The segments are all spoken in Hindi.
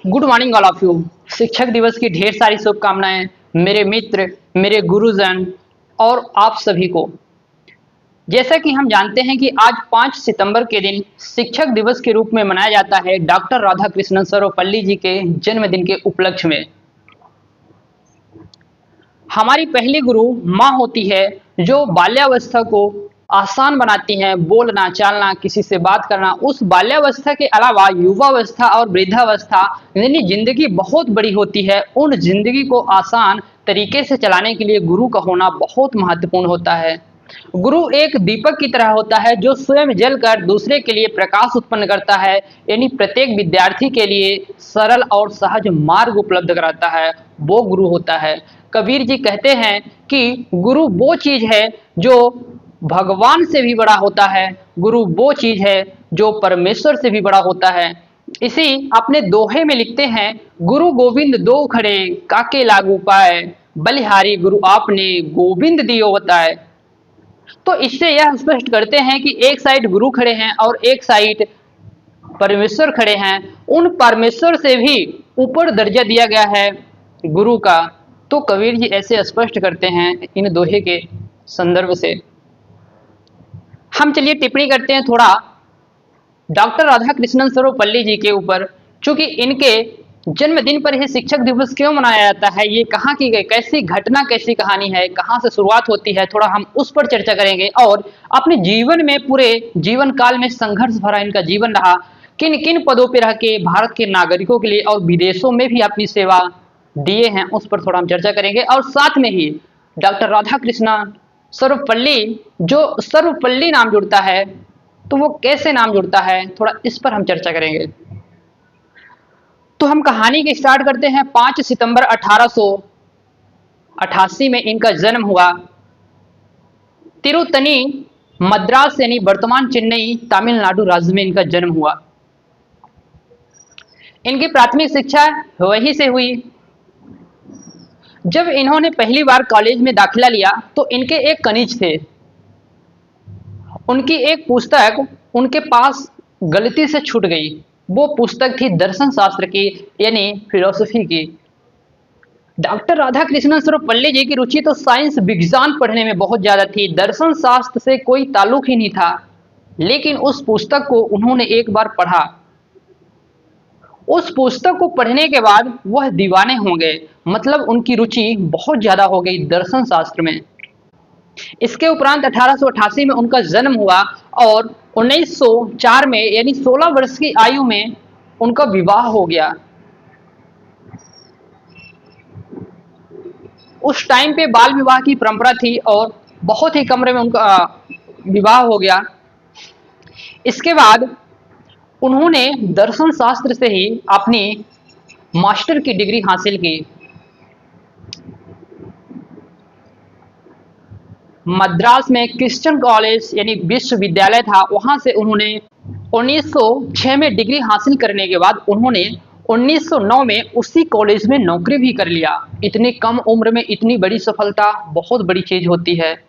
Good morning all of you. शिक्षक दिवस की ढेर सारी शुभकामनाएं मेरे मित्र, मेरे गुरुजन और आप सभी को। जैसा कि हम जानते हैं कि आज 5 सितंबर के दिन शिक्षक दिवस के रूप में मनाया जाता है डॉक्टर राधाकृष्णन सर्वपल्ली जी के जन्मदिन के उपलक्ष्य में। हमारी पहली गुरु माँ होती है जो बाल्यावस्था को आसान बनाती हैं, बोलना चालना, किसी से बात करना। उस बाल्यावस्था के अलावा युवावस्था और वृद्धावस्था यानी जिंदगी बहुत बड़ी होती है। उन जिंदगी को आसान तरीके से चलाने के लिए गुरु का होना बहुत महत्वपूर्ण होता है। गुरु एक दीपक की तरह होता है जो स्वयं जलकर दूसरे के लिए प्रकाश उत्पन्न करता है, यानी प्रत्येक विद्यार्थी के लिए सरल और सहज मार्ग उपलब्ध कराता है, वो गुरु होता है। कबीर जी कहते हैं कि गुरु वो चीज है जो भगवान से भी बड़ा होता है, गुरु वो चीज है जो परमेश्वर से भी बड़ा होता है। इसी अपने दोहे में लिखते हैं, गुरु गोविंद दो खड़े काके लागू पाए, बलिहारी गुरु आपने गोविंद दियो बताए। तो इससे यह स्पष्ट करते हैं कि एक साइड गुरु खड़े हैं और एक साइड परमेश्वर खड़े हैं। उन परमेश्वर से भी ऊपर दर्जा दिया गया है गुरु का। तो कबीर जी ऐसे स्पष्ट करते हैं इन दोहे के संदर्भ से। हम चलिए टिप्पणी करते हैं थोड़ा डॉक्टर राधाकृष्णन सर्वपल्ली जी के ऊपर। चूंकि इनके जन्मदिन पर ही शिक्षक दिवस क्यों मनाया जाता है, ये कहाँ की गई, कैसी घटना, कैसी कहानी है, कहाँ से शुरुआत होती है, थोड़ा हम उस पर चर्चा करेंगे। और अपने जीवन में, पूरे जीवन काल में संघर्ष भरा इनका जीवन रहा। किन किन पदों पर रह के भारत के नागरिकों के लिए और विदेशों में भी अपनी सेवा दिए हैं, उस पर थोड़ा हम चर्चा करेंगे। और साथ में ही डॉक्टर राधाकृष्णन सर्वपल्ली, जो सर्वपल्ली नाम जुड़ता है तो वो कैसे नाम जुड़ता है, थोड़ा इस पर हम चर्चा करेंगे। तो हम कहानी की स्टार्ट करते हैं। 5 सितंबर 1888 में इनका जन्म हुआ। तिरुतनी मद्रास यानी वर्तमान चेन्नई तमिलनाडु राज्य में इनका जन्म हुआ। इनकी प्राथमिक शिक्षा वहीं से हुई। जब इन्होंने पहली बार कॉलेज में दाखिला लिया तो इनके एक कनिज थे। उनकी एक पुस्तक उनके पास गलती से छूट गई। वो पुस्तक थी दर्शन शास्त्र की, यानी फिलोसफी की। डॉक्टर राधाकृष्णन सर्वपल्ली जी की रुचि तो साइंस विज्ञान पढ़ने में बहुत ज्यादा थी, दर्शन शास्त्र से कोई ताल्लुक ही नहीं था। लेकिन उस पुस्तक को उन्होंने एक बार पढ़ा। उस पुस्तक को पढ़ने के बाद वह दीवाने हो गए, मतलब उनकी रुचि बहुत ज्यादा हो गई दर्शन शास्त्र में। इसके उपरांत 1888 में उनका जन्म हुआ और 1904 में यानी 16 वर्ष की आयु में उनका विवाह हो गया। उस टाइम पे बाल विवाह की परंपरा थी और बहुत ही कम उम्र में उनका विवाह हो गया। इसके बाद उन्होंने दर्शन शास्त्र से ही अपनी मास्टर की डिग्री हासिल की। मद्रास में क्रिश्चियन कॉलेज यानी विश्वविद्यालय था, वहां से उन्होंने 1906 में डिग्री हासिल करने के बाद उन्होंने 1909 में उसी कॉलेज में नौकरी भी कर लिया। इतनी कम उम्र में इतनी बड़ी सफलता बहुत बड़ी चीज होती है।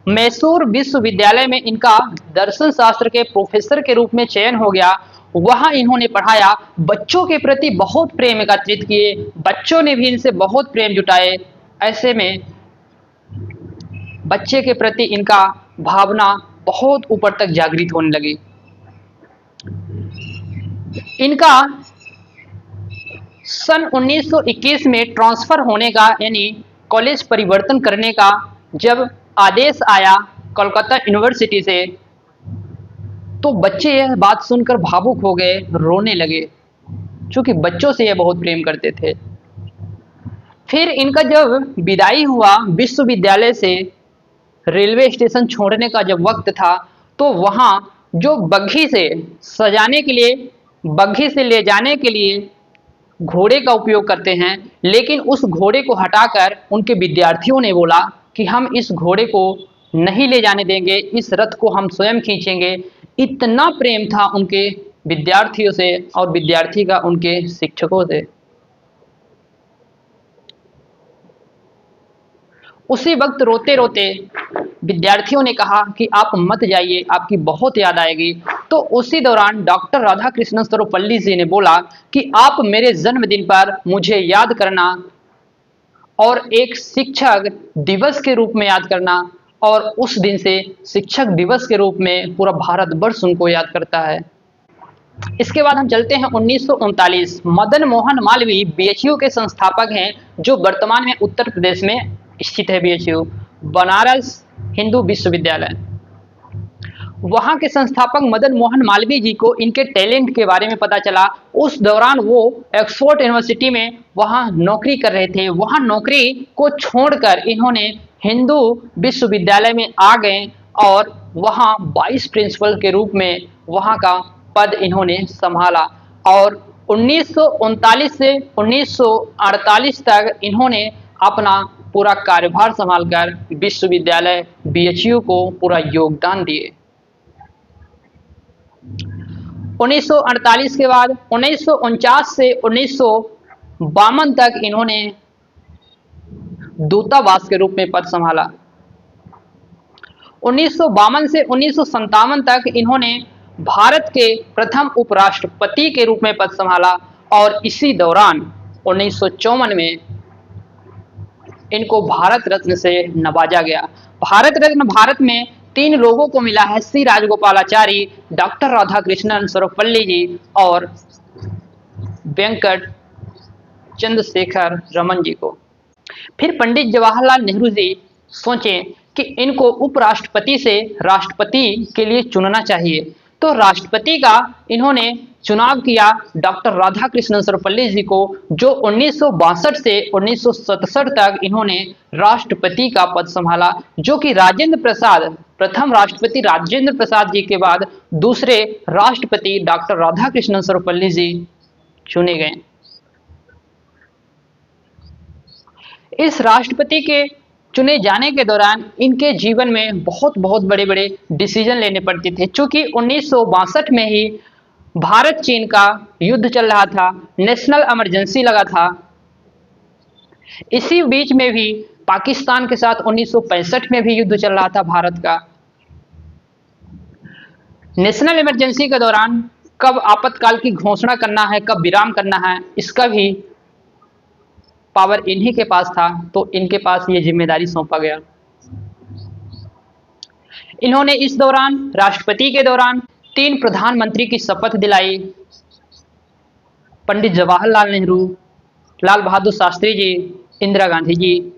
मैसूर विश्वविद्यालय में इनका दर्शन शास्त्र के प्रोफेसर के रूप में चयन हो गया। वहां इन्होंने पढ़ाया, बच्चों के प्रति बहुत प्रेम एकत्रित किए, बच्चों ने भी इनसे बहुत प्रेम जुटाए। ऐसे में बच्चे के प्रति इनका भावना बहुत ऊपर तक जागृत होने लगी। इनका सन 1921 में ट्रांसफर होने का यानी कॉलेज परिवर्तन करने का जब आदेश आया कोलकाता यूनिवर्सिटी से, तो बच्चे यह बात सुनकर भावुक हो गए, रोने लगे, क्योंकि बच्चों से यह बहुत प्रेम करते थे। फिर इनका जब विदाई हुआ विश्वविद्यालय से, रेलवे स्टेशन छोड़ने का जब वक्त था, तो वहां जो बग्घी से सजाने के लिए, बग्घी से ले जाने के लिए घोड़े का उपयोग करते हैं, लेकिन उस घोड़े को हटाकर उनके विद्यार्थियों ने बोला कि हम इस घोड़े को नहीं ले जाने देंगे, इस रथ को हम स्वयं खींचेंगे। इतना प्रेम था उनके विद्यार्थियों से और विद्यार्थी का उनके शिक्षकों से। उसी वक्त रोते रोते विद्यार्थियों ने कहा कि आप मत जाइए, आपकी बहुत याद आएगी। तो उसी दौरान डॉक्टर राधाकृष्णन सर्वपल्ली जी ने बोला कि आप मेरे जन्मदिन पर मुझे याद करना और एक शिक्षक दिवस के रूप में याद करना, और उस दिन से शिक्षक दिवस के रूप में पूरा भारतवर्ष उनको याद करता है। इसके बाद हम चलते हैं 1939। मदन मोहन मालवीय बीएचयू के संस्थापक हैं, जो वर्तमान में उत्तर प्रदेश में स्थित है। बीएचयू बनारस हिंदू विश्वविद्यालय। वहां के संस्थापक मदन मोहन मालवीय जी को इनके टैलेंट के बारे में पता चला। उस दौरान वो ऑक्सफोर्ड यूनिवर्सिटी में वहां नौकरी कर रहे थे। वहां नौकरी को छोड़कर इन्होंने हिंदू विश्वविद्यालय में आ गए और वहां वाइस प्रिंसिपल के रूप में वहां का पद इन्होंने संभाला, और 1939 से 1948 तक इन्होंने अपना पूरा कार्यभार संभालकर विश्वविद्यालय बीएचयू को पूरा योगदान दिए। 1948 के बाद 1949 से 1952 तक इन्होंने दूतावास के रूप में पद संभाला। 1952 से 1957 तक इन्होंने भारत के प्रथम उपराष्ट्रपति के रूप में पद संभाला, और इसी दौरान 1954 में इनको भारत रत्न से नवाजा गया। भारत रत्न भारत में 3 लोगों को मिला है, सी राजगोपालाचारी, डॉक्टर राधाकृष्णन सर्वपल्ली जी और वेंकट चंद्रशेखर रमन जी को। फिर पंडित जवाहरलाल नेहरू जी सोचे कि इनको उपराष्ट्रपति से राष्ट्रपति के लिए चुनना चाहिए, तो राष्ट्रपति का इन्होंने चुनाव किया डॉक्टर राधाकृष्णन सर्वपल्ली जी को, जो 1962 से 1967 तक इन्होंने राष्ट्रपति का पद संभाला, जो कि राजेंद्र प्रसाद, प्रथम राष्ट्रपति राजेंद्र प्रसाद जी के बाद दूसरे राष्ट्रपति डॉक्टर राधाकृष्णन सर्वपल्ली जी चुने गए। इस राष्ट्रपति के चुने जाने के दौरान इनके जीवन में बहुत बड़े बड़े डिसीजन लेने पड़ते थे, क्योंकि 1962 में ही भारत चीन का युद्ध चल रहा था, नेशनल इमरजेंसी लगा था। इसी बीच में भी पाकिस्तान के साथ 1965 में भी युद्ध चल रहा था भारत का। नेशनल इमरजेंसी के दौरान कब आपातकाल की घोषणा करना है, कब विराम करना है, इसका भी पावर इन्हीं के पास था, तो इनके पास ये जिम्मेदारी सौंपा गया। इन्होंने इस दौरान राष्ट्रपति के दौरान 3 प्रधानमंत्री की शपथ दिलाई, पंडित जवाहरलाल नेहरू, लाल बहादुर शास्त्री जी, इंदिरा गांधी जी,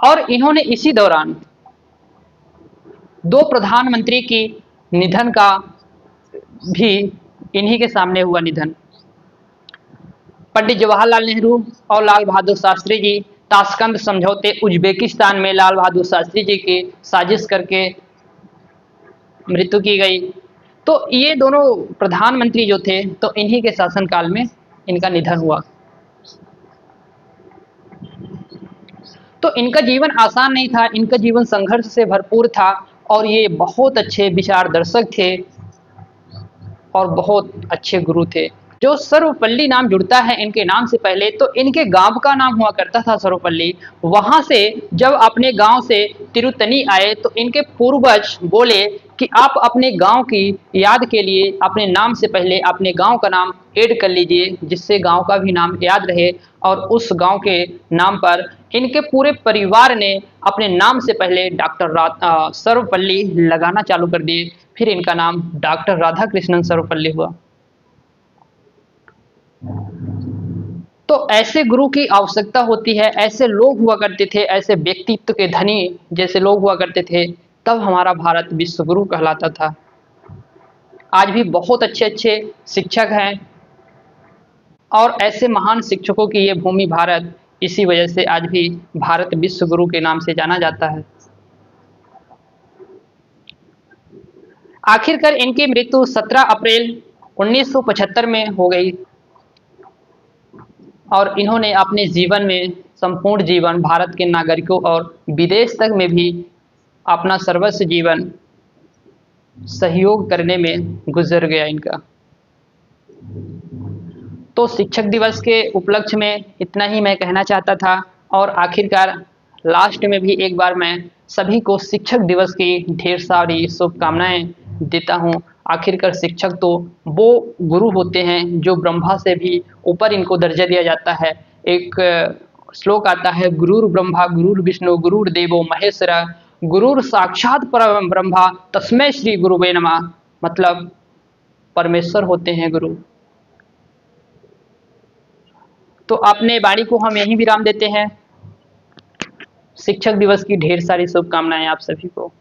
और इन्होंने इसी दौरान 2 प्रधानमंत्री की निधन का भी इन्हीं के सामने हुआ निधन। पंडित जवाहरलाल नेहरू और लाल बहादुर शास्त्री जी ताशकंद समझौते उज्बेकिस्तान में लाल बहादुर शास्त्री जी की साजिश करके मृत्यु की गई। तो ये दोनों प्रधानमंत्री जो थे, तो इन्हीं के शासनकाल में इनका निधन हुआ। तो इनका जीवन आसान नहीं था, इनका जीवन संघर्ष से भरपूर था, और ये बहुत अच्छे विचार दर्शक थे और बहुत अच्छे गुरु थे। जो सर्वपल्ली नाम जुड़ता है इनके नाम से पहले, तो इनके गांव का नाम हुआ करता था सर्वपल्ली। वहां से जब अपने गांव से तिरुतनी आए, तो इनके पूर्वज बोले कि आप अपने गांव की याद के लिए अपने नाम से पहले अपने गांव का नाम ऐड कर लीजिए, जिससे गांव का भी नाम याद रहे। और उस गांव के नाम पर इनके पूरे परिवार ने अपने नाम से पहले डॉक्टर सर्वपल्ली लगाना चालू कर दिए। फिर इनका नाम डॉक्टर राधाकृष्णन सर्वपल्ली हुआ। तो ऐसे गुरु की आवश्यकता होती है, ऐसे लोग हुआ करते थे, ऐसे व्यक्तित्व के धनी जैसे लोग हुआ करते थे, तब हमारा भारत विश्व गुरु कहलाता था। आज भी बहुत अच्छे शिक्षक हैं, और ऐसे महान शिक्षकों की ये भूमि भारत, इसी वजह से आज भी भारत विश्व गुरु के नाम से जाना जाता है। आखिरकार इनकी मृत्यु 17 अप्रैल 1975 में हो गई, और इन्होंने अपने जीवन में संपूर्ण जीवन भारत के नागरिकों और विदेश तक में भी अपना सर्वस्व जीवन सहयोग करने में गुजर गया इनका। तो शिक्षक दिवस के उपलक्ष्य में इतना ही मैं कहना चाहता था। और आखिरकार लास्ट में भी एक बार मैं सभी को शिक्षक दिवस की ढेर सारी शुभकामनाएं देता हूं। आखिरकार शिक्षक तो वो गुरु होते हैं जो ब्रह्मा से भी ऊपर इनको दर्जा दिया जाता है। एक श्लोक आता है, गुरुर ब्रह्मा गुरुर विष्णु गुरुर देवो महेश्वरा गुरुर साक्षात परम ब्रह्मा तस्मै श्री गुरुवे नमः। मतलब परमेश्वर होते हैं गुरु। तो अपने वाणी को हम यहीं विराम देते हैं। शिक्षक दिवस की ढेर सारी शुभकामनाएं आप सभी को।